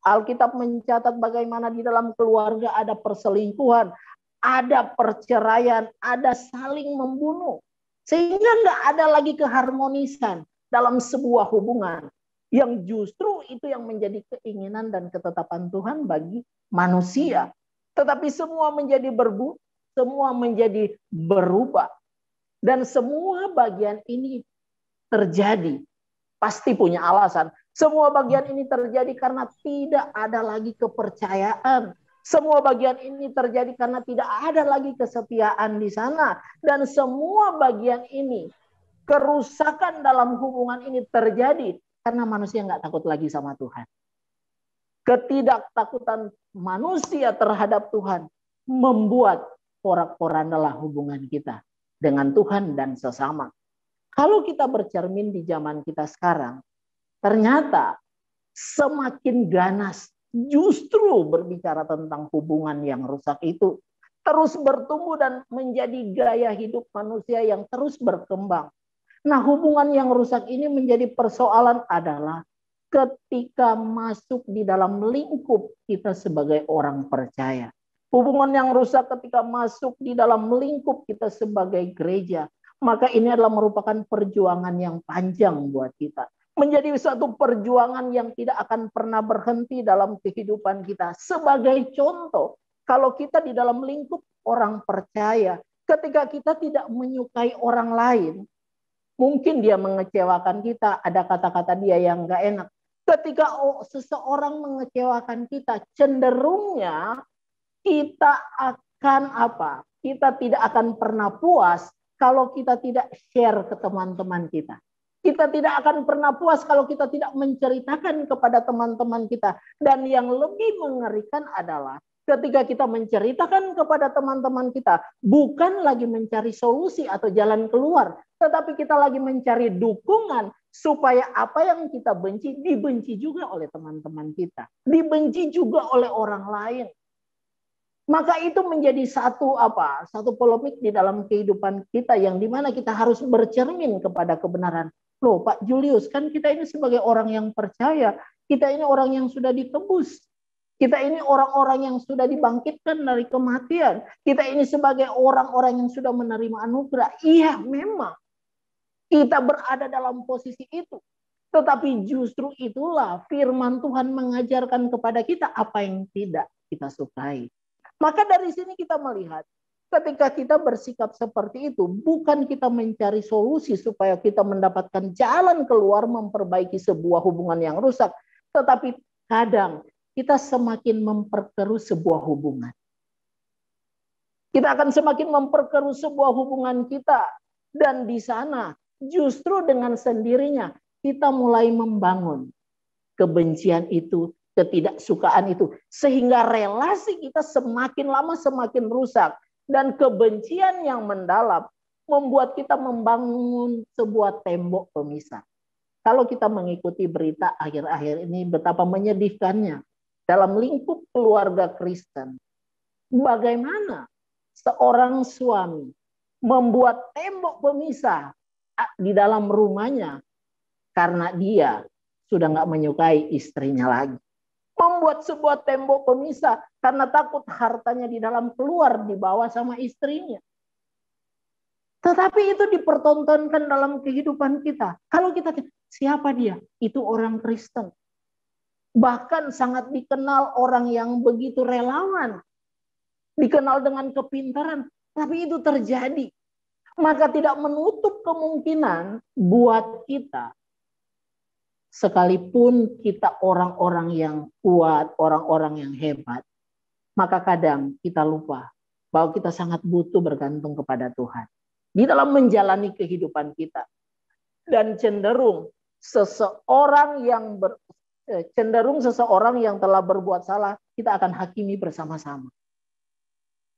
Alkitab mencatat bagaimana di dalam keluarga ada perselingkuhan, ada perceraian, ada saling membunuh. Sehingga nggak ada lagi keharmonisan dalam sebuah hubungan. Yang justru itu yang menjadi keinginan dan ketetapan Tuhan bagi manusia. Tetapi semua menjadi semua menjadi berubah. Dan semua bagian ini terjadi. Pasti punya alasan. Semua bagian ini terjadi karena tidak ada lagi kepercayaan. Semua bagian ini terjadi karena tidak ada lagi kesetiaan di sana. Dan semua bagian ini, kerusakan dalam hubungan ini terjadi karena manusia nggak takut lagi sama Tuhan. Ketidaktakutan manusia terhadap Tuhan membuat porak-porandalah hubungan kita dengan Tuhan dan sesama. Kalau kita bercermin di zaman kita sekarang, ternyata semakin ganas justru berbicara tentang hubungan yang rusak itu. Terus bertumbuh dan menjadi gaya hidup manusia yang terus berkembang. Nah, hubungan yang rusak ini menjadi persoalan adalah ketika masuk di dalam lingkup kita sebagai orang percaya. Hubungan yang rusak ketika masuk di dalam lingkup kita sebagai gereja. Maka ini adalah merupakan perjuangan yang panjang buat kita. Menjadi suatu perjuangan yang tidak akan pernah berhenti dalam kehidupan kita. Sebagai contoh, kalau kita di dalam lingkup orang percaya, ketika kita tidak menyukai orang lain, mungkin dia mengecewakan kita, ada kata-kata dia yang gak enak. Ketika seseorang mengecewakan kita, cenderungnya kita akan apa? Kita tidak akan pernah puas kalau kita tidak share ke teman-teman kita. Kita tidak akan pernah puas kalau kita tidak menceritakan kepada teman-teman kita. Dan yang lebih mengerikan adalah ketika kita menceritakan kepada teman-teman kita, bukan lagi mencari solusi atau jalan keluar, tetapi kita lagi mencari dukungan supaya apa yang kita benci dibenci juga oleh teman-teman kita, dibenci juga oleh orang lain. Maka itu menjadi satu polemik di dalam kehidupan kita yang dimana kita harus bercermin kepada kebenaran. Loh Pak Julius, kan kita ini sebagai orang yang percaya, kita ini orang yang sudah ditebus. Kita ini orang-orang yang sudah dibangkitkan dari kematian. Kita ini sebagai orang-orang yang sudah menerima anugerah. Iya memang kita berada dalam posisi itu. Tetapi justru itulah firman Tuhan mengajarkan kepada kita apa yang tidak kita sukai. Maka dari sini kita melihat ketika kita bersikap seperti itu, bukan kita mencari solusi supaya kita mendapatkan jalan keluar memperbaiki sebuah hubungan yang rusak. Tetapi kadang kita semakin memperkeruh sebuah hubungan. Kita akan semakin memperkeruh sebuah hubungan kita. Dan di sana justru dengan sendirinya kita mulai membangun kebencian itu, ketidaksukaan itu. Sehingga relasi kita semakin lama semakin rusak. Dan kebencian yang mendalam membuat kita membangun sebuah tembok pemisah. Kalau kita mengikuti berita akhir-akhir ini betapa menyedihkannya. Dalam lingkup keluarga Kristen. Bagaimana seorang suami membuat tembok pemisah di dalam rumahnya. Karena dia sudah nggak menyukai istrinya lagi. Membuat sebuah tembok pemisah karena takut hartanya di dalam keluar dibawa sama istrinya. Tetapi itu dipertontonkan dalam kehidupan kita. Kalau kita, siapa dia? Itu orang Kristen. Bahkan sangat dikenal orang yang begitu relawan. Dikenal dengan kepintaran. Tapi itu terjadi. Maka tidak menutup kemungkinan buat kita. Sekalipun kita orang-orang yang kuat, orang-orang yang hebat, maka kadang kita lupa bahwa kita sangat butuh bergantung kepada Tuhan di dalam menjalani kehidupan kita. Dan cenderung seseorang yang telah berbuat salah, kita akan hakimi bersama-sama.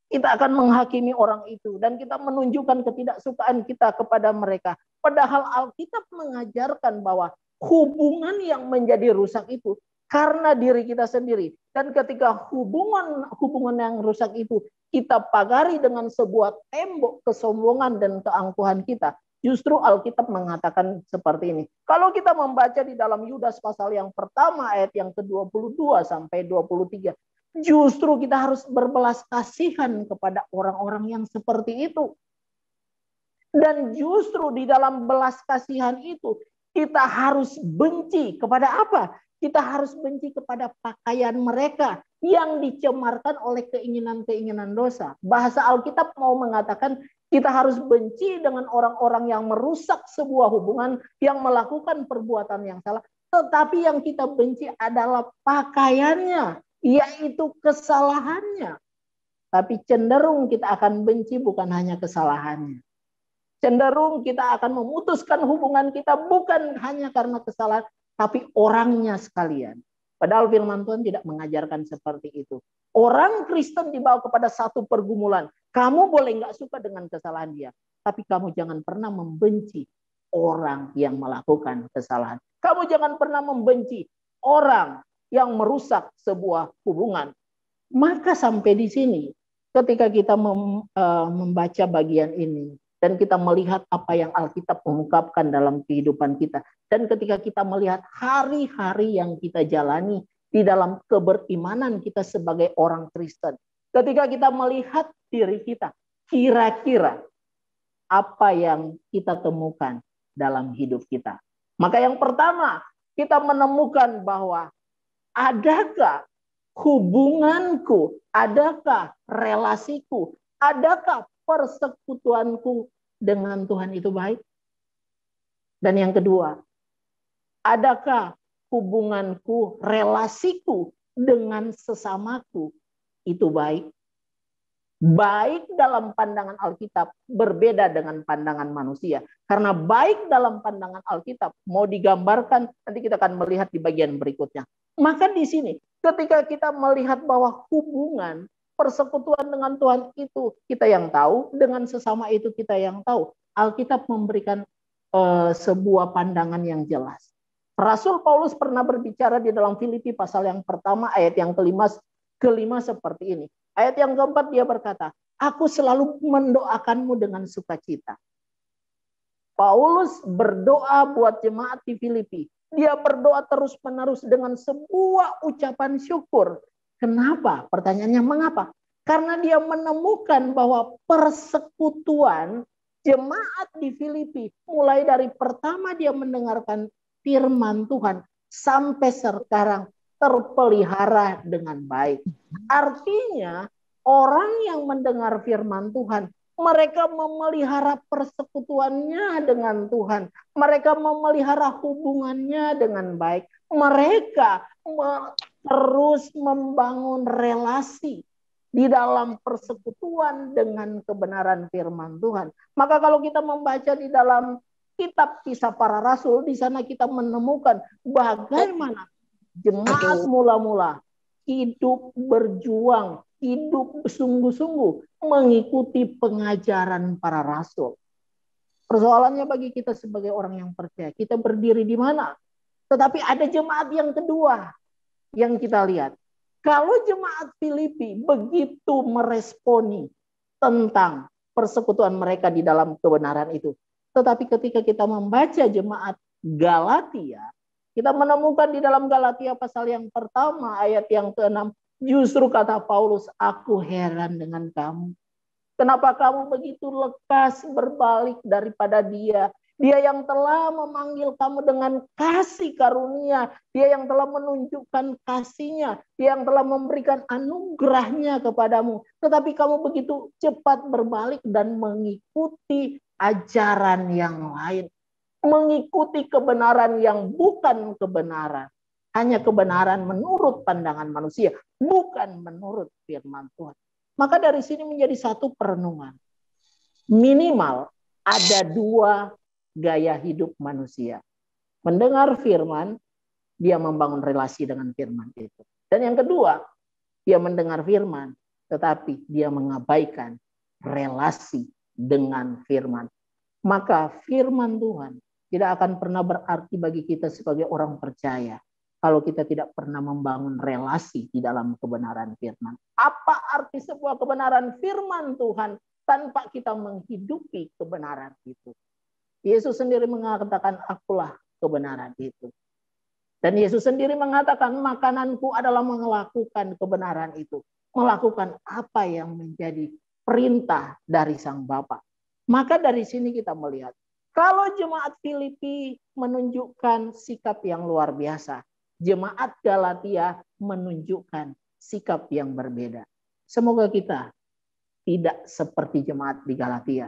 Kita akan menghakimi orang itu dan kita menunjukkan ketidaksukaan kita kepada mereka. Padahal Alkitab mengajarkan bahwa hubungan yang menjadi rusak itu karena diri kita sendiri. Dan ketika hubungan yang rusak itu kita pagari dengan sebuah tembok kesombongan dan keangkuhan kita, Justru Alkitab mengatakan seperti ini. Kalau kita membaca di dalam Yudas pasal yang pertama ayat yang ke-22 sampai 23, justru kita harus berbelas kasihan kepada orang-orang yang seperti itu. Dan justru di dalam belas kasihan itu kita harus benci kepada apa? Kita harus benci kepada pakaian mereka yang dicemarkan oleh keinginan-keinginan dosa. Bahasa Alkitab mau mengatakan kita harus benci dengan orang-orang yang merusak sebuah hubungan, yang melakukan perbuatan yang salah. Tetapi yang kita benci adalah pakaiannya, yaitu kesalahannya. Tapi cenderung kita akan benci bukan hanya kesalahannya. Cenderung kita akan memutuskan hubungan kita bukan hanya karena kesalahan, tapi orangnya sekalian. Padahal firman Tuhan tidak mengajarkan seperti itu. Orang Kristen dibawa kepada satu pergumulan. Kamu boleh nggak suka dengan kesalahan dia, tapi kamu jangan pernah membenci orang yang melakukan kesalahan. Kamu jangan pernah membenci orang yang merusak sebuah hubungan. Maka sampai di sini, ketika kita membaca bagian ini, dan kita melihat apa yang Alkitab mengungkapkan dalam kehidupan kita. Dan ketika kita melihat hari-hari yang kita jalani di dalam keberimanan kita sebagai orang Kristen. Ketika kita melihat diri kita, kira-kira apa yang kita temukan dalam hidup kita. Maka yang pertama, kita menemukan bahwa adakah hubunganku, adakah relasiku, adakah persekutuanku dengan Tuhan itu baik? Dan yang kedua, adakah hubunganku, relasiku dengan sesamaku itu baik? Baik dalam pandangan Alkitab berbeda dengan pandangan manusia. Karena baik dalam pandangan Alkitab mau digambarkan, nanti kita akan melihat di bagian berikutnya. Maka di sini ketika kita melihat bahwa hubungan persekutuan dengan Tuhan itu kita yang tahu, dengan sesama itu kita yang tahu. Alkitab memberikan sebuah pandangan yang jelas. Rasul Paulus pernah berbicara di dalam Filipi pasal yang pertama ayat yang kelima seperti ini. Ayat yang keempat dia berkata, aku selalu mendoakanmu dengan sukacita. Paulus berdoa buat jemaat di Filipi. Dia berdoa terus-menerus dengan sebuah ucapan syukur. Kenapa? Pertanyaannya mengapa? Karena dia menemukan bahwa persekutuan jemaat di Filipi mulai dari pertama dia mendengarkan firman Tuhan sampai sekarang terpelihara dengan baik. Artinya orang yang mendengar firman Tuhan, mereka memelihara persekutuannya dengan Tuhan. Mereka memelihara hubungannya dengan baik. Mereka terus membangun relasi di dalam persekutuan dengan kebenaran firman Tuhan. Maka kalau kita membaca di dalam kitab Kisah Para Rasul, di sana kita menemukan bagaimana jemaat mula-mula hidup berjuang, hidup sungguh-sungguh mengikuti pengajaran para rasul. Persoalannya bagi kita sebagai orang yang percaya, kita berdiri di mana? Tetapi ada jemaat yang kedua yang kita lihat. Kalau jemaat Filipi begitu meresponi tentang persekutuan mereka di dalam kebenaran itu. Tetapi ketika kita membaca jemaat Galatia, kita menemukan di dalam Galatia pasal yang pertama ayat yang ke-6, justru kata Paulus, aku heran dengan kamu. Kenapa kamu begitu lekas berbalik daripada dia? Dia yang telah memanggil kamu dengan kasih karunia. Dia yang telah menunjukkan kasihnya. Dia yang telah memberikan anugerahnya kepadamu. Tetapi kamu begitu cepat berbalik dan mengikuti ajaran yang lain. Mengikuti kebenaran yang bukan kebenaran. Hanya kebenaran menurut pandangan manusia. Bukan menurut firman Tuhan. Maka dari sini menjadi satu perenungan. Minimal ada dua gaya hidup manusia. Mendengar firman, dia membangun relasi dengan firman itu. Dan yang kedua, dia mendengar firman, tetapi dia mengabaikan relasi dengan firman. Maka firman Tuhan tidak akan pernah berarti bagi kita sebagai orang percaya kalau kita tidak pernah membangun relasi di dalam kebenaran firman. Apa arti sebuah kebenaran firman Tuhan tanpa kita menghidupi kebenaran itu? Yesus sendiri mengatakan, akulah kebenaran itu. Dan Yesus sendiri mengatakan, makananku adalah melakukan kebenaran itu. Melakukan apa yang menjadi perintah dari Sang Bapa. Maka dari sini kita melihat, kalau jemaat Filipi menunjukkan sikap yang luar biasa, jemaat Galatia menunjukkan sikap yang berbeda. Semoga kita tidak seperti jemaat di Galatia,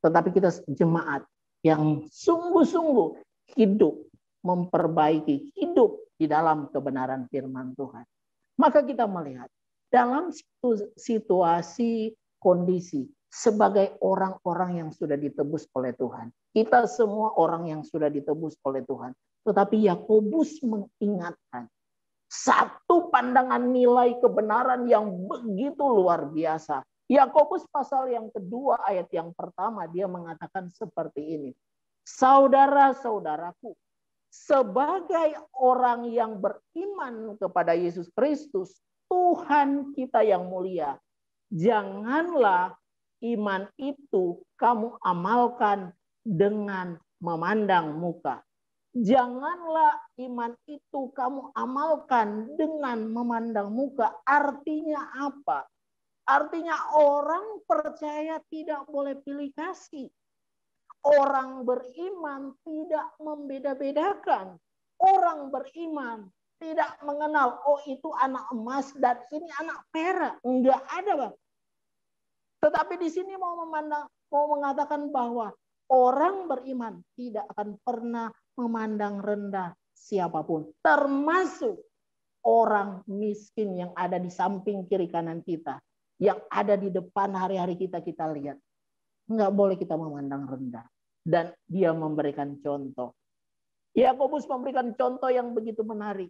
tetapi kita jemaat yang sungguh-sungguh hidup memperbaiki, hidup di dalam kebenaran firman Tuhan. Maka kita melihat dalam situasi kondisi sebagai orang-orang yang sudah ditebus oleh Tuhan. Kita semua orang yang sudah ditebus oleh Tuhan. Tetapi Yakobus mengingatkan satu pandangan nilai kebenaran yang begitu luar biasa. Yakobus pasal yang kedua ayat yang pertama dia mengatakan seperti ini. Saudara-saudaraku, sebagai orang yang beriman kepada Yesus Kristus, Tuhan kita yang mulia, janganlah iman itu kamu amalkan dengan memandang muka. Janganlah iman itu kamu amalkan dengan memandang muka. Artinya apa? Artinya orang percaya tidak boleh pilih kasih. Orang beriman tidak membeda-bedakan. Orang beriman tidak mengenal, oh itu anak emas dan ini anak perak. Enggak ada, Bang. Tetapi di sini mau mengatakan bahwa orang beriman tidak akan pernah memandang rendah siapapun. Termasuk orang miskin yang ada di samping kiri kanan kita. Yang ada di depan hari-hari kita lihat. Enggak boleh kita memandang rendah. Dan dia memberikan contoh. Yakobus memberikan contoh yang begitu menarik.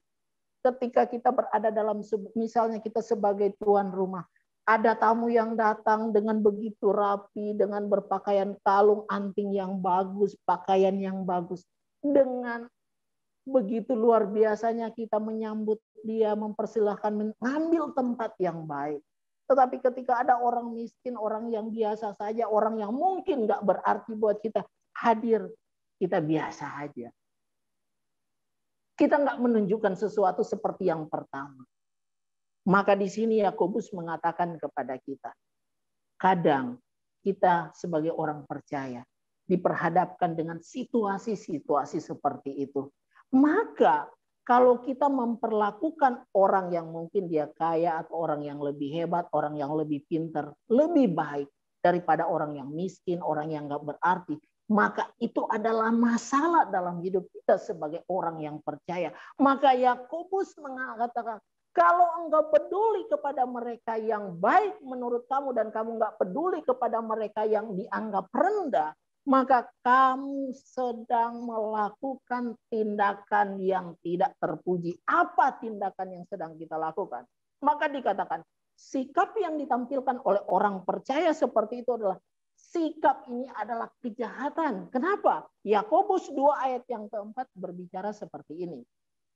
Ketika kita berada dalam, misalnya kita sebagai tuan rumah, ada tamu yang datang dengan begitu rapi, dengan berpakaian kalung, anting yang bagus, pakaian yang bagus. Dengan begitu luar biasanya kita menyambut dia, mempersilahkan mengambil tempat yang baik. Tetapi ketika ada orang miskin, orang yang biasa saja, orang yang mungkin nggak berarti buat kita hadir, kita biasa aja. Kita nggak menunjukkan sesuatu seperti yang pertama. Maka di sini Yakobus mengatakan kepada kita, kadang kita sebagai orang percaya diperhadapkan dengan situasi-situasi seperti itu. Maka kalau kita memperlakukan orang yang mungkin dia kaya atau orang yang lebih hebat, orang yang lebih pintar, lebih baik daripada orang yang miskin, orang yang nggak berarti, maka itu adalah masalah dalam hidup kita sebagai orang yang percaya. Maka Yakobus mengatakan, kalau engkau peduli kepada mereka yang baik menurut kamu dan kamu nggak peduli kepada mereka yang dianggap rendah, maka kamu sedang melakukan tindakan yang tidak terpuji. Apa tindakan yang sedang kita lakukan? Maka dikatakan, sikap yang ditampilkan oleh orang percaya seperti itu adalah sikap ini adalah kejahatan. Kenapa? Yakobus 2 ayat yang keempat berbicara seperti ini.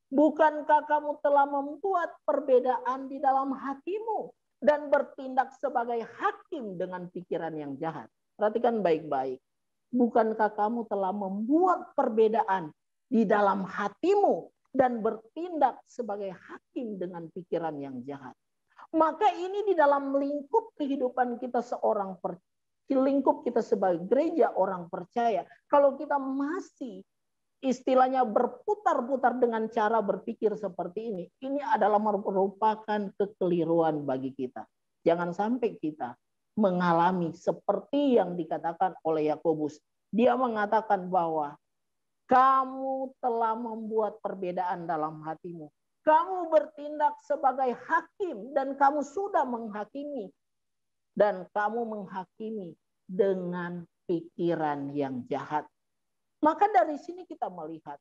Bukankah kamu telah membuat perbedaan di dalam hatimu dan bertindak sebagai hakim dengan pikiran yang jahat? Perhatikan baik-baik. Bukankah kamu telah membuat perbedaan di dalam hatimu dan bertindak sebagai hakim dengan pikiran yang jahat? Maka ini di dalam lingkup kehidupan kita seorang percaya, lingkup kita sebagai gereja orang percaya, kalau kita masih istilahnya berputar-putar dengan cara berpikir seperti ini adalah merupakan kekeliruan bagi kita. Jangan sampai kita mengalami seperti yang dikatakan oleh Yakobus. Dia mengatakan bahwa kamu telah membuat perbedaan dalam hatimu. Kamu bertindak sebagai hakim dan kamu sudah menghakimi. Dan kamu menghakimi dengan pikiran yang jahat. Maka dari sini kita melihat,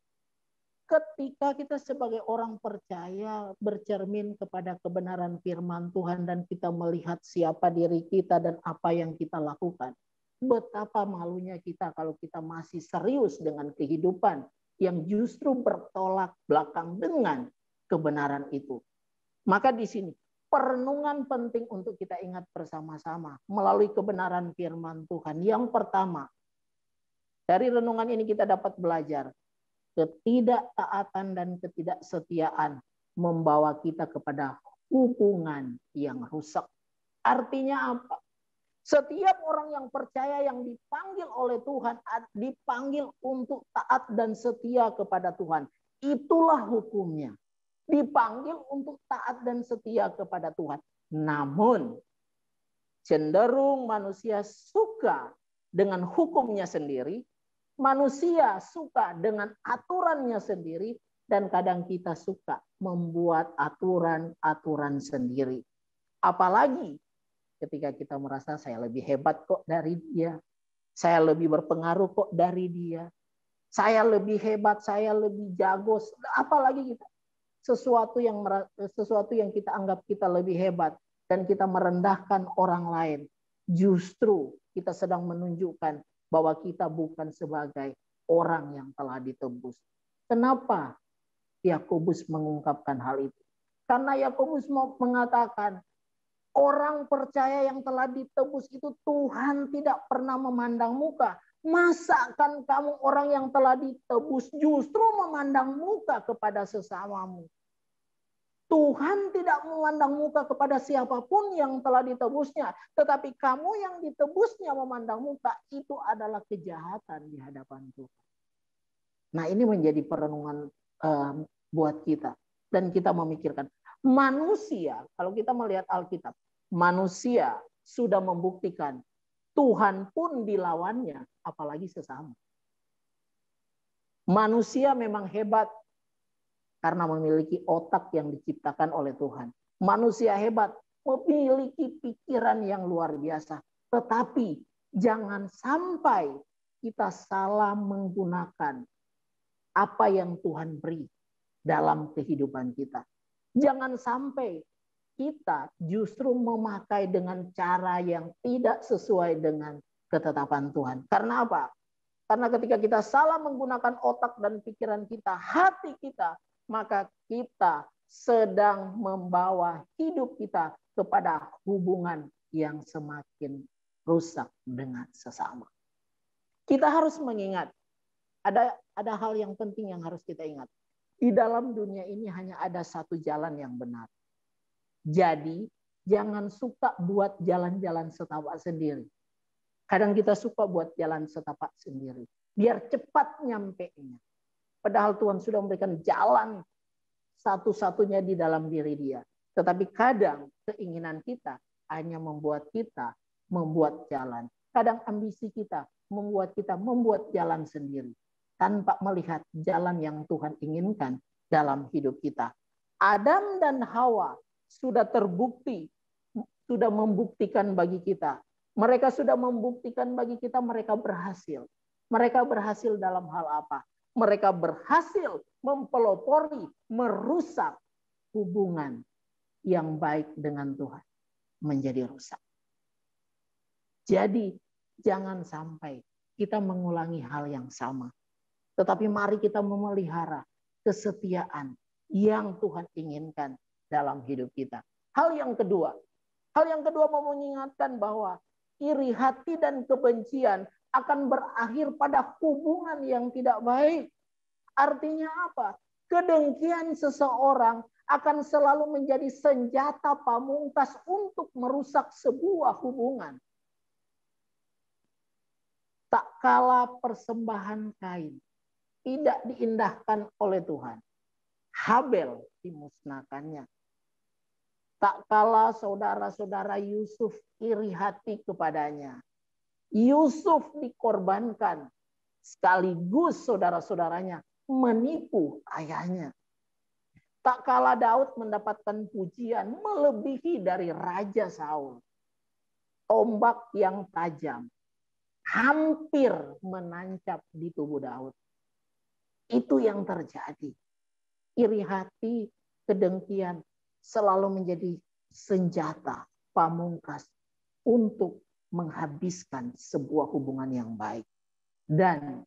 ketika kita sebagai orang percaya bercermin kepada kebenaran firman Tuhan dan kita melihat siapa diri kita dan apa yang kita lakukan, betapa malunya kita kalau kita masih serius dengan kehidupan yang justru bertolak belakang dengan kebenaran itu. Maka di sini perenungan penting untuk kita ingat bersama-sama melalui kebenaran firman Tuhan. Yang pertama, Dari renungan ini kita dapat belajar ketidaktaatan dan ketidaksetiaan membawa kita kepada hubungan yang rusak. Artinya apa? Setiap orang yang percaya yang dipanggil oleh Tuhan, dipanggil untuk taat dan setia kepada Tuhan. Itulah hukumnya. Dipanggil untuk taat dan setia kepada Tuhan. Namun, cenderung manusia suka dengan hukumnya sendiri, manusia suka dengan aturannya sendiri, dan kadang kita suka membuat aturan-aturan sendiri. Apalagi ketika kita merasa saya lebih hebat kok dari dia, saya lebih berpengaruh kok dari dia, saya lebih hebat, saya lebih jago, apalagi kita sesuatu yang kita anggap kita lebih hebat dan kita merendahkan orang lain, justru kita sedang menunjukkan bahwa kita bukan sebagai orang yang telah ditebus. Kenapa Yakobus mengungkapkan hal itu? Karena Yakobus mau mengatakan orang percaya yang telah ditebus itu Tuhan tidak pernah memandang muka. Masakan kamu orang yang telah ditebus justru memandang muka kepada sesamamu? Tuhan tidak memandang muka kepada siapapun yang telah ditebusnya. Tetapi kamu yang ditebusnya memandang muka, itu adalah kejahatan di hadapan Tuhan. Nah, ini menjadi perenungan buat kita. Dan kita memikirkan, manusia, kalau kita melihat Alkitab, manusia sudah membuktikan Tuhan pun dilawannya, apalagi sesama. Manusia memang hebat karena memiliki otak yang diciptakan oleh Tuhan. Manusia hebat, memiliki pikiran yang luar biasa. Tetapi jangan sampai kita salah menggunakan apa yang Tuhan beri dalam kehidupan kita. Jangan sampai kita justru memakai dengan cara yang tidak sesuai dengan ketetapan Tuhan. Karena apa? Karena ketika kita salah menggunakan otak dan pikiran kita, hati kita, maka kita sedang membawa hidup kita kepada hubungan yang semakin rusak dengan sesama. Kita harus mengingat, ada hal yang penting yang harus kita ingat. Di dalam dunia ini hanya ada satu jalan yang benar. Jadi jangan suka buat jalan-jalan setapak sendiri. Kadang kita suka buat jalan setapak sendiri. Biar cepat nyampenya. Padahal Tuhan sudah memberikan jalan satu-satunya di dalam diri dia. Tetapi kadang keinginan kita hanya membuat kita membuat jalan. Kadang ambisi kita membuat jalan sendiri. Tanpa melihat jalan yang Tuhan inginkan dalam hidup kita. Adam dan Hawa sudah terbukti, sudah membuktikan bagi kita. Mereka sudah membuktikan bagi kita mereka berhasil. Mereka berhasil dalam hal apa? Mereka berhasil mempelopori, merusak hubungan yang baik dengan Tuhan menjadi rusak. Jadi jangan sampai kita mengulangi hal yang sama. Tetapi mari kita memelihara kesetiaan yang Tuhan inginkan dalam hidup kita. Hal yang kedua mau mengingatkan bahwa iri hati dan kebencian akan berakhir pada hubungan yang tidak baik. Artinya apa? Kedengkian seseorang akan selalu menjadi senjata pamungkas untuk merusak sebuah hubungan. Tak kala persembahan Kain tidak diindahkan oleh Tuhan, Habel dimusnahkannya. Tak kala saudara-saudara Yusuf iri hati kepadanya, Yusuf dikorbankan sekaligus saudara-saudaranya menipu ayahnya. Tak kala Daud mendapatkan pujian melebihi dari Raja Saul, tombak yang tajam hampir menancap di tubuh Daud. Itu yang terjadi. Iri hati, kedengkian selalu menjadi senjata pamungkas untuk menghabiskan sebuah hubungan yang baik. Dan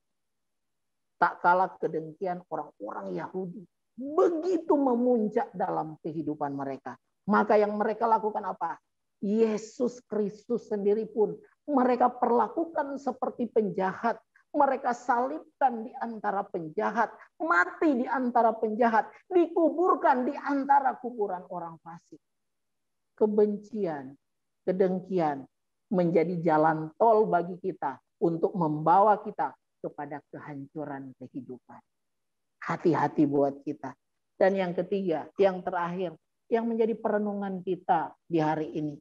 tak kalah kedengkian orang-orang Yahudi begitu memuncak dalam kehidupan mereka. Maka yang mereka lakukan apa? Yesus Kristus sendiri pun mereka perlakukan seperti penjahat. Mereka salibkan di antara penjahat, mati di antara penjahat, dikuburkan di antara kuburan orang fasik. Kebencian, kedengkian menjadi jalan tol bagi kita untuk membawa kita kepada kehancuran kehidupan. Hati-hati buat kita. Dan yang ketiga, yang terakhir, yang menjadi perenungan kita di hari ini.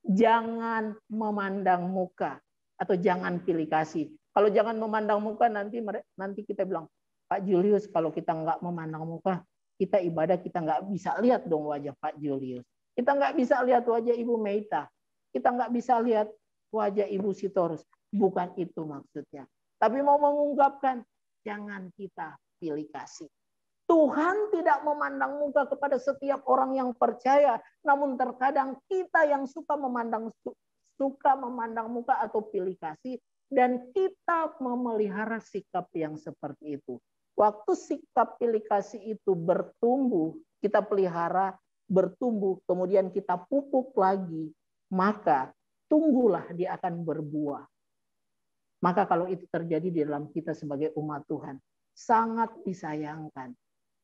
Jangan memandang muka atau jangan pilih kasih. Kalau jangan memandang muka, nanti kita bilang, Pak Julius, kalau kita nggak memandang muka, kita ibadah, kita nggak bisa lihat dong wajah Pak Julius. Kita nggak bisa lihat wajah Ibu Meita. Kita nggak bisa lihat wajah Ibu Sitorus. Bukan itu maksudnya. Tapi mau mengungkapkan, jangan kita pilih kasih. Tuhan tidak memandang muka kepada setiap orang yang percaya. Namun terkadang kita yang suka memandang muka atau pilih kasih. Dan kita memelihara sikap yang seperti itu. Waktu sikap pilih kasih itu bertumbuh, kita pelihara, bertumbuh, kemudian kita pupuk lagi, maka tunggulah dia akan berbuah. Maka kalau itu terjadi di dalam kita sebagai umat Tuhan, sangat disayangkan.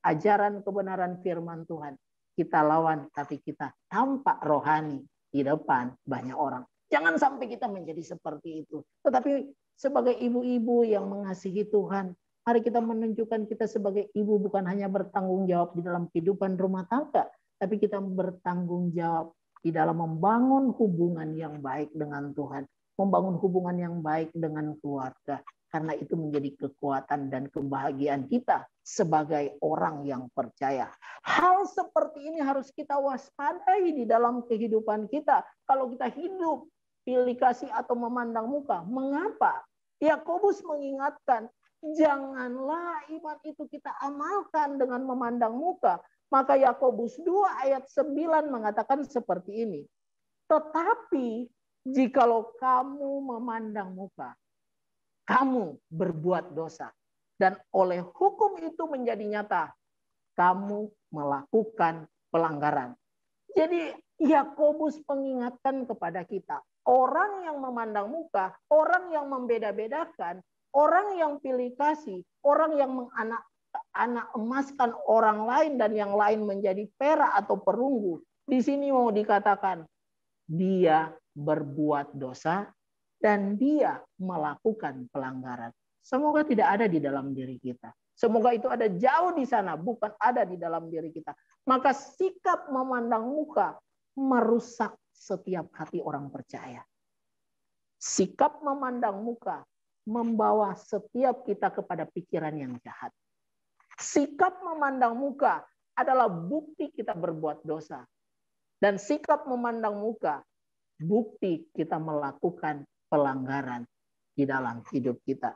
Ajaran kebenaran firman Tuhan, kita lawan, tapi kita tampak rohani di depan banyak orang. Jangan sampai kita menjadi seperti itu. Tetapi sebagai ibu-ibu yang mengasihi Tuhan, mari kita menunjukkan kita sebagai ibu bukan hanya bertanggung jawab di dalam kehidupan rumah tangga, tapi kita bertanggung jawab di dalam membangun hubungan yang baik dengan Tuhan, membangun hubungan yang baik dengan keluarga. Karena itu menjadi kekuatan dan kebahagiaan kita sebagai orang yang percaya. Hal seperti ini harus kita waspadai di dalam kehidupan kita. Kalau kita hidup pilih kasih atau memandang muka, mengapa? Yakobus mengingatkan, janganlah iman itu kita amalkan dengan memandang muka. Maka Yakobus 2 ayat 9 mengatakan seperti ini. Tetapi jikalau kamu memandang muka, kamu berbuat dosa. Dan oleh hukum itu menjadi nyata, kamu melakukan pelanggaran. Jadi Yakobus mengingatkan kepada kita, orang yang memandang muka, orang yang membeda-bedakan, orang yang pilih kasih, orang yang menganak emaskan orang lain dan yang lain menjadi perak atau perunggu. Di sini mau dikatakan, dia berbuat dosa dan dia melakukan pelanggaran. Semoga tidak ada di dalam diri kita. Semoga itu ada jauh di sana, bukan ada di dalam diri kita. Maka sikap memandang muka merusak setiap hati orang percaya. Sikap memandang muka membawa setiap kita kepada pikiran yang jahat. Sikap memandang muka adalah bukti kita berbuat dosa. Dan sikap memandang muka, bukti kita melakukan pelanggaran di dalam hidup kita.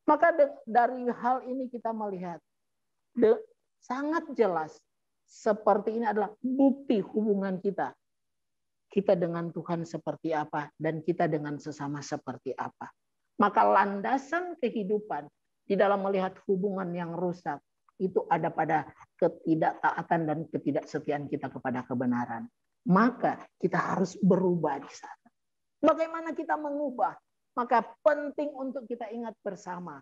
Maka dari hal ini kita melihat sangat jelas seperti ini adalah bukti hubungan kita. Kita dengan Tuhan seperti apa dan kita dengan sesama seperti apa. Maka landasan kehidupan di dalam melihat hubungan yang rusak itu ada pada ketidaktaatan dan ketidaksetiaan kita kepada kebenaran. Maka kita harus berubah di sana. Bagaimana kita mengubah? Maka penting untuk kita ingat bersama.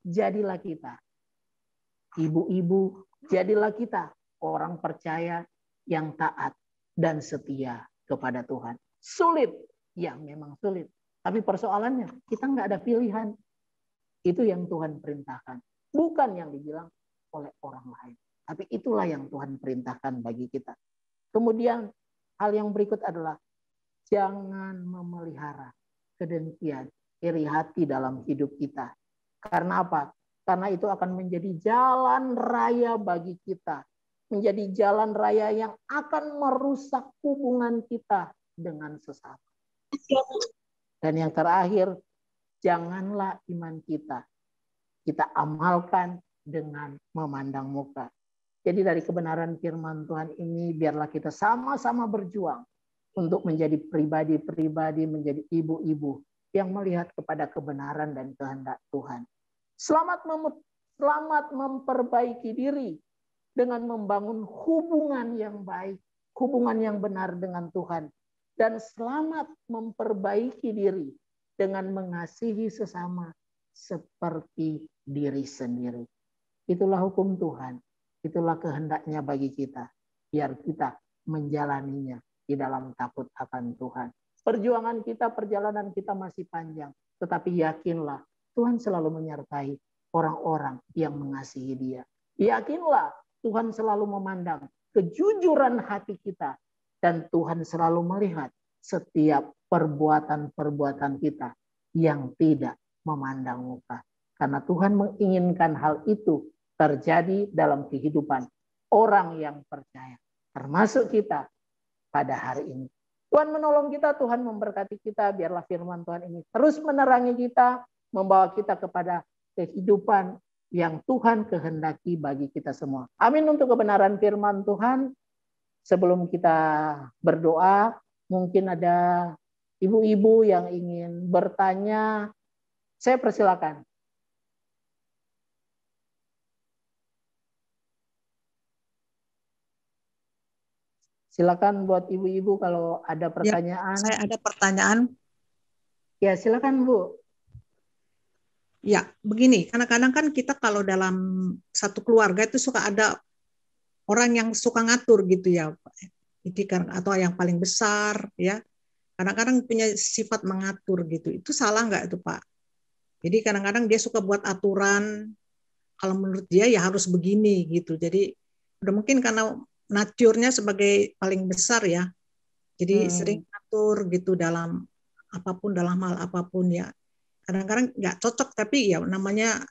Jadilah kita ibu-ibu, jadilah kita orang percaya yang taat dan setia kepada Tuhan. Sulit, ya memang sulit. Tapi persoalannya kita nggak ada pilihan. Itu yang Tuhan perintahkan. Bukan yang dibilang oleh orang lain. Tapi itulah yang Tuhan perintahkan bagi kita. Kemudian hal yang berikut adalah jangan memelihara kedengkian, iri hati dalam hidup kita. Karena apa? Karena itu akan menjadi jalan raya bagi kita. Menjadi jalan raya yang akan merusak hubungan kita dengan sesama. Dan yang terakhir, janganlah iman kita amalkan dengan memandang muka. Jadi dari kebenaran firman Tuhan ini, biarlah kita sama-sama berjuang untuk menjadi pribadi-pribadi, menjadi ibu-ibu yang melihat kepada kebenaran dan kehendak Tuhan. Selamat memperbaiki diri dengan membangun hubungan yang baik, hubungan yang benar dengan Tuhan. Dan selamat memperbaiki diri dengan mengasihi sesama seperti diri sendiri. Itulah hukum Tuhan. Itulah kehendaknya bagi kita. Biar kita menjalaninya di dalam takut akan Tuhan. Perjuangan kita, perjalanan kita masih panjang. Tetapi yakinlah, Tuhan selalu menyertai orang-orang yang mengasihi Dia. Yakinlah, Tuhan selalu memandang kejujuran hati kita. Dan Tuhan selalu melihat setiap perbuatan-perbuatan kita yang tidak memandang muka. Karena Tuhan menginginkan hal itu terjadi dalam kehidupan orang yang percaya. Termasuk kita pada hari ini. Tuhan menolong kita, Tuhan memberkati kita. Biarlah firman Tuhan ini terus menerangi kita, membawa kita kepada kehidupan yang Tuhan kehendaki bagi kita semua. Amin untuk kebenaran firman Tuhan. Sebelum kita berdoa, mungkin ada ibu-ibu yang ingin bertanya. Saya persilakan. Silakan buat ibu-ibu kalau ada pertanyaan. Ya, saya ada pertanyaan. Ya, silakan Bu. Ya, begini, kadang-kadang kan kita kalau dalam satu keluarga itu suka ada orang yang suka ngatur gitu ya, Pak. Jadi kan atau yang paling besar ya. Kadang-kadang punya sifat mengatur gitu. Itu salah nggak itu, Pak? Jadi kadang-kadang dia suka buat aturan, kalau menurut dia ya harus begini gitu. Jadi udah mungkin karena naturnya sebagai paling besar ya. Jadi sering atur gitu dalam apapun, dalam hal apapun ya. Kadang-kadang nggak cocok, tapi ya namanya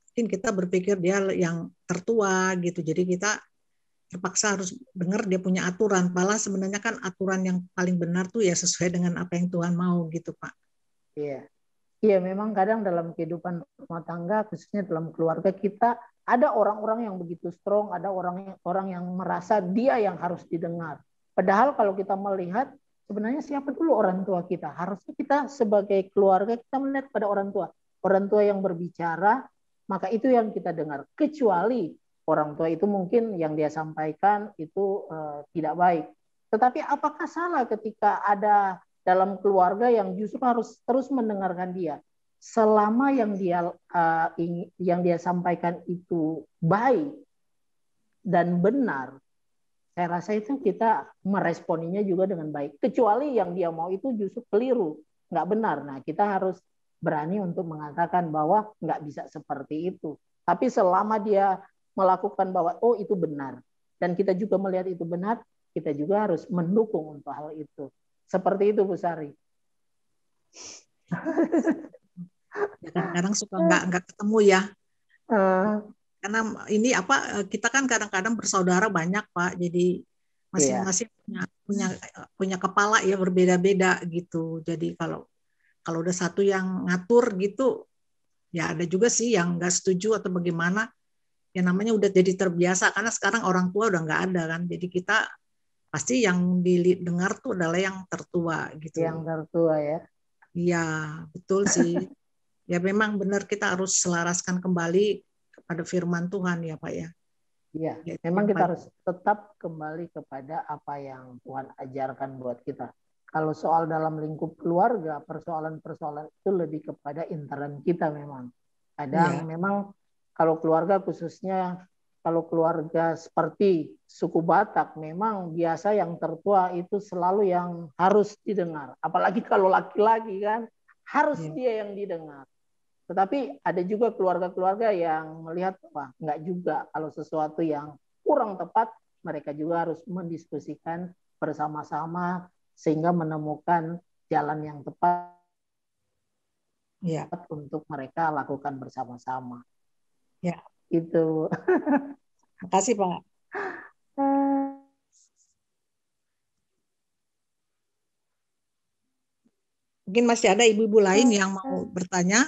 mungkin kita berpikir dia yang tertua gitu. Jadi kita terpaksa harus dengar dia punya aturan. Padahal sebenarnya kan aturan yang paling benar tuh ya sesuai dengan apa yang Tuhan mau gitu, Pak. Iya. Iya, memang kadang dalam kehidupan rumah tangga, khususnya dalam keluarga kita, ada orang-orang yang begitu strong, ada orang yang merasa dia yang harus didengar. Padahal kalau kita melihat, sebenarnya siapa dulu orang tua kita? Harusnya kita sebagai keluarga, kita melihat pada orang tua. Orang tua yang berbicara, maka itu yang kita dengar. Kecuali orang tua itu mungkin yang dia sampaikan itu tidak baik. Tetapi apakah salah ketika ada dalam keluarga yang justru harus terus mendengarkan dia selama yang dia sampaikan itu baik dan benar? Saya rasa itu kita meresponinya juga dengan baik, kecuali yang dia mau itu justru keliru, nggak benar. Nah, kita harus berani untuk mengatakan bahwa nggak bisa seperti itu. Tapi selama dia melakukan bahwa oh itu benar dan kita juga melihat itu benar, kita juga harus mendukung untuk hal itu. Seperti itu, Bu Sari. Ya, kadang-kadang suka nggak ketemu ya. Karena ini apa kita kan kadang-kadang bersaudara banyak, Pak. Jadi masing-masing punya kepala ya berbeda-beda gitu. Jadi kalau udah satu yang ngatur gitu, ya ada juga sih yang nggak setuju atau bagaimana. Ya namanya udah jadi terbiasa karena sekarang orang tua udah nggak ada kan. Jadi kita pasti yang didengar tuh adalah yang tertua gitu. Yang tertua ya. Iya, betul sih. Ya memang benar kita harus selaraskan kembali kepada firman Tuhan ya Pak ya. Iya, memang kita harus tetap kembali kepada apa yang Tuhan ajarkan buat kita. Kalau soal dalam lingkup keluarga, persoalan-persoalan itu lebih kepada intern kita memang. Kadang memang kalau keluarga khususnya kalau keluarga seperti suku Batak, memang biasa yang tertua itu selalu yang harus didengar. Apalagi kalau laki-laki kan, harus dia yang didengar. Tetapi ada juga keluarga-keluarga yang melihat, wah enggak juga. Kalau sesuatu yang kurang tepat, mereka juga harus mendiskusikan bersama-sama sehingga menemukan jalan yang tepat untuk mereka lakukan bersama-sama. Ya. Itu. Makasih Pak. Mungkin masih ada ibu-ibu lain yang mau bertanya.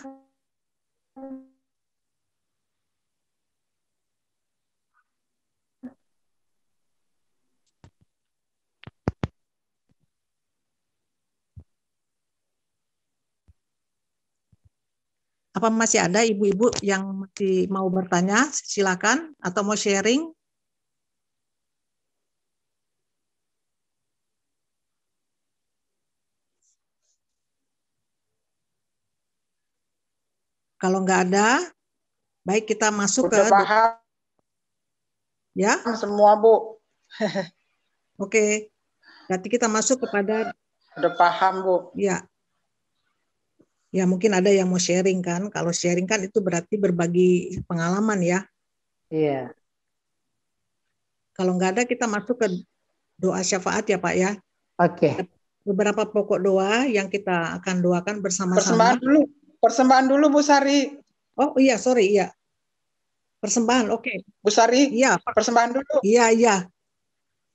Apa masih ada ibu-ibu yang masih mau bertanya? Silakan atau mau sharing. Kalau nggak ada, baik kita masuk Udah paham ya. semua, Bu. Oke. Berarti kita masuk kepada Udah paham, Bu. ya. Ya mungkin ada yang mau sharing kan. Kalau sharing kan itu berarti berbagi pengalaman ya. Iya. Kalau nggak ada kita masuk ke doa syafaat ya Pak ya. Oke. Beberapa pokok doa yang kita akan doakan bersama-sama. Persembahan dulu Bu Sari. Oh iya, sorry, iya. Persembahan, oke. Bu Sari, Iya. persembahan dulu. Iya.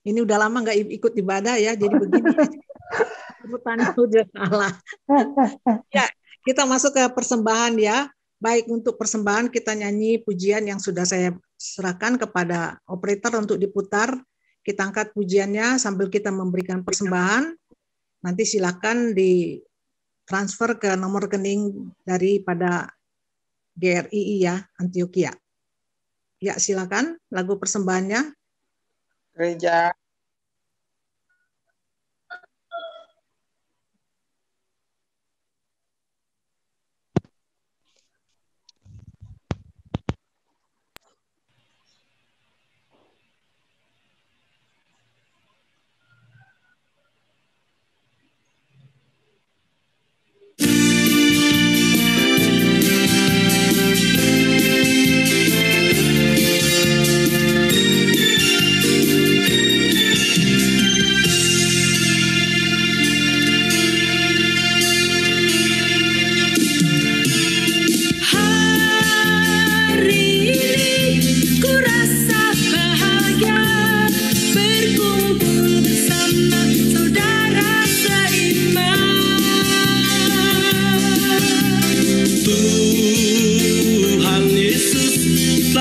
Ini udah lama nggak ikut ibadah ya, jadi begini. Sebutannya udah salah. Ya, kita masuk ke persembahan ya. Baik, untuk persembahan kita nyanyi pujian yang sudah saya serahkan kepada operator untuk diputar. Kita angkat pujiannya sambil kita memberikan persembahan. Nanti silakan ditransfer ke nomor rekening daripada GRII ya, Antioquia. Ya, silakan lagu persembahannya. Gereja.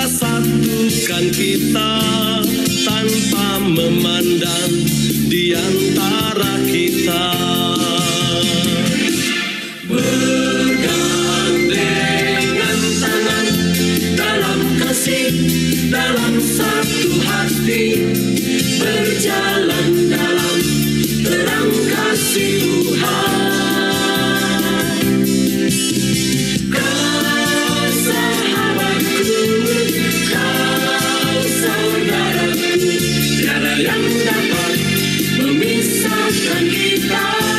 Satukan kita tanpa memandang di antara kita, bergandengan tangan dalam kasih, dalam satu hati, berjalan dalam terang kasih Tuhan. Yang dapat memisahkan kita.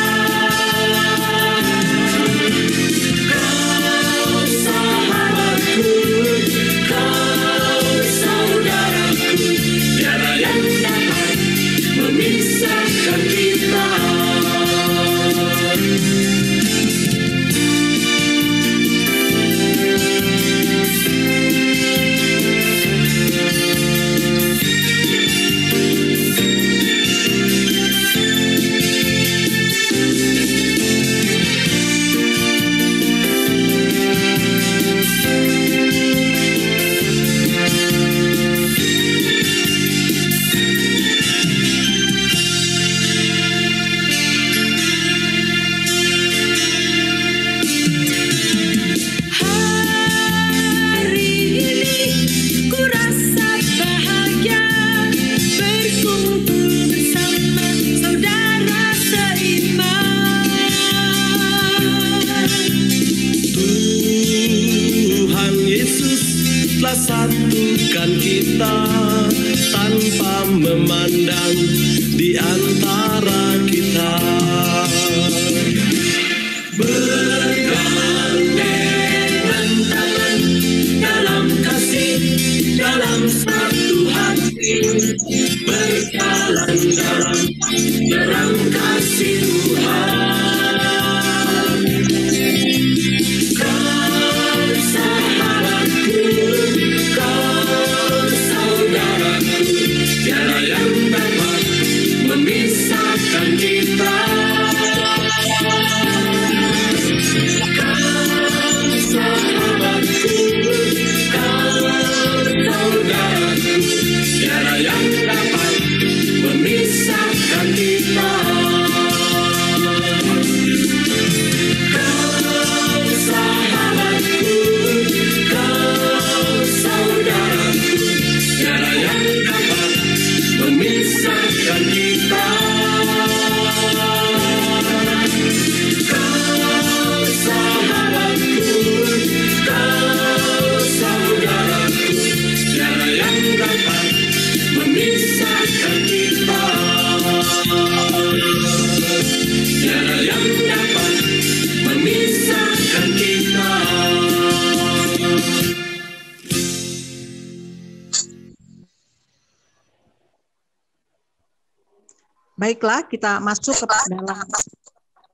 Baiklah, kita masuk ke dalam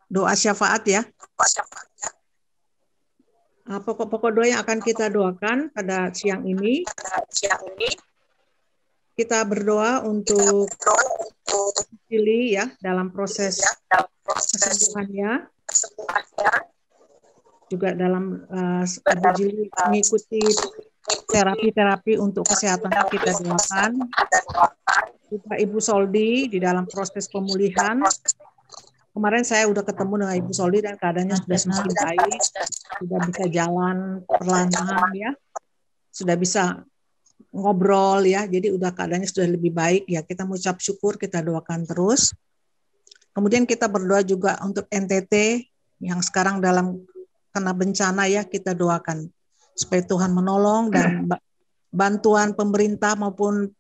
doa syafaat ya. Pokok-pokok doa yang akan kita doakan pada siang ini. Kita berdoa untuk Cili ya dalam proses kesembuhannya. Juga dalam Ibu Jili mengikuti terapi-terapi untuk kesehatan kita doakan. Juga Ibu Soldi di dalam proses pemulihan. Kemarin saya udah ketemu dengan Ibu Soldi dan keadaannya sudah semakin baik, sudah bisa jalan perlahan-lahan ya, sudah bisa ngobrol ya, jadi udah keadaannya sudah lebih baik ya. Kita mengucap syukur, kita doakan terus. Kemudian kita berdoa juga untuk NTT yang sekarang dalam kena bencana ya, kita doakan supaya Tuhan menolong dan bantuan pemerintah maupun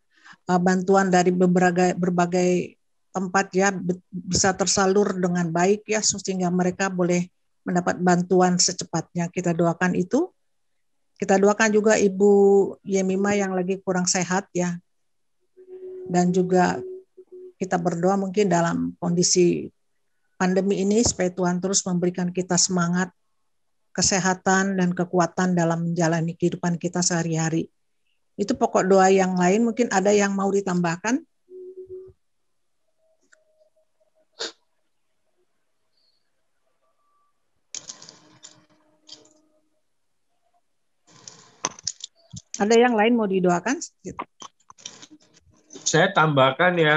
bantuan dari berbagai tempat ya bisa tersalur dengan baik ya, sehingga mereka boleh mendapat bantuan secepatnya. Kita doakan itu. Kita doakan juga Ibu Yemima yang lagi kurang sehat ya. Dan juga kita berdoa mungkin dalam kondisi pandemi ini supaya Tuhan terus memberikan kita semangat, kesehatan dan kekuatan dalam menjalani kehidupan kita sehari-hari. Itu pokok doa yang lain, mungkin ada yang mau ditambahkan? Ada yang lain mau didoakan? Saya tambahkan ya,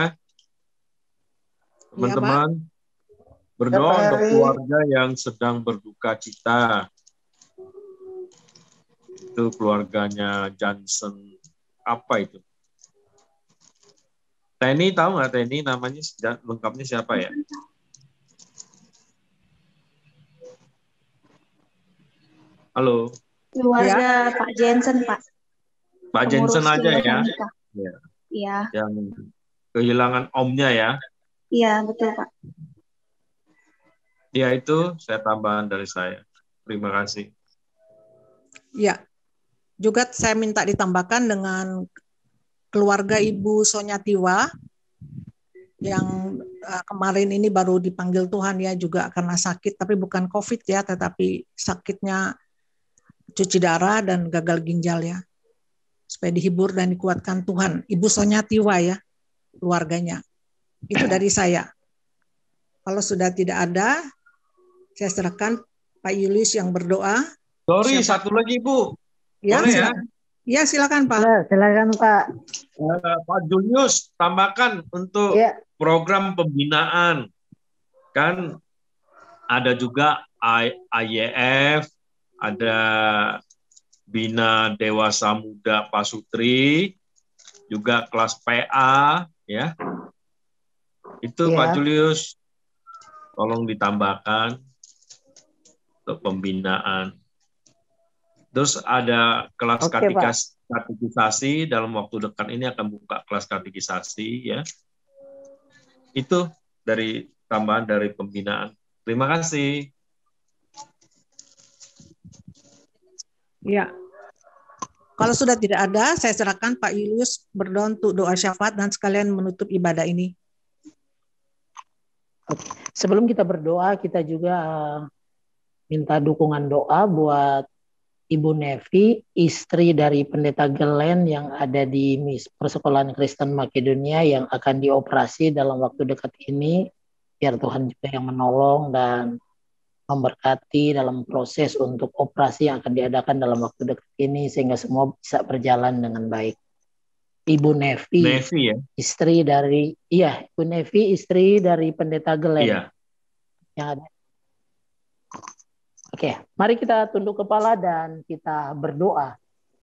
teman-teman, berdoa Ya, untuk Pak Heri. keluarga yang sedang berduka cita. Itu keluarganya Johnson, apa itu? Teni, tahu nggak Teni namanya lengkapnya siapa ya? Halo. Keluarga Pak Jensen, Pak. Pak Jensen Pengurus aja ya. keluarga kita. Ya. Iya, Yang kehilangan omnya ya. iya betul Pak. Ya itu saya tambahan dari saya. Terima kasih. Ya, juga saya minta ditambahkan dengan keluarga Ibu Sonyatiwa yang kemarin ini baru dipanggil Tuhan ya, juga karena sakit, tapi bukan COVID ya, tetapi sakitnya cuci darah dan gagal ginjal ya. Supaya dihibur dan dikuatkan Tuhan. Ibu Sonyatiwa ya, keluarganya. Itu dari saya. Kalau sudah tidak ada, saya serahkan Pak Julius yang berdoa. Sorry, Siapa? satu lagi Bu. Ya, Boleh ya? silakan. Ya, silakan Pak. Silakan Pak. Pak Julius, tambahkan untuk Ya, program pembinaan. Kan ada juga IYF, ada Bina Dewasa Muda Pasutri, juga kelas PA, ya. Itu Ya. Pak Julius, tolong ditambahkan untuk pembinaan. Terus ada kelas Oke, Pak. katekisasi, dalam waktu dekat ini akan buka kelas katekisasi, ya. Itu dari tambahan dari pembinaan. Terima kasih. Ya. Kalau sudah tidak ada, saya serahkan Pak Julius berdoa untuk doa syafaat dan sekalian menutup ibadah ini. Sebelum kita berdoa, kita juga minta dukungan doa buat Ibu Nevi, istri dari Pendeta Gelen yang ada di Persekolahan Kristen Makedonia yang akan dioperasi dalam waktu dekat ini. Biar Tuhan juga yang menolong dan memberkati dalam proses untuk operasi yang akan diadakan dalam waktu dekat ini sehingga semua bisa berjalan dengan baik. Ibu Nevi ya? Istri dari Ibu Nevi, istri dari Pendeta Gelen. Iya. Yang ada. Oke, mari kita tunduk kepala dan kita berdoa.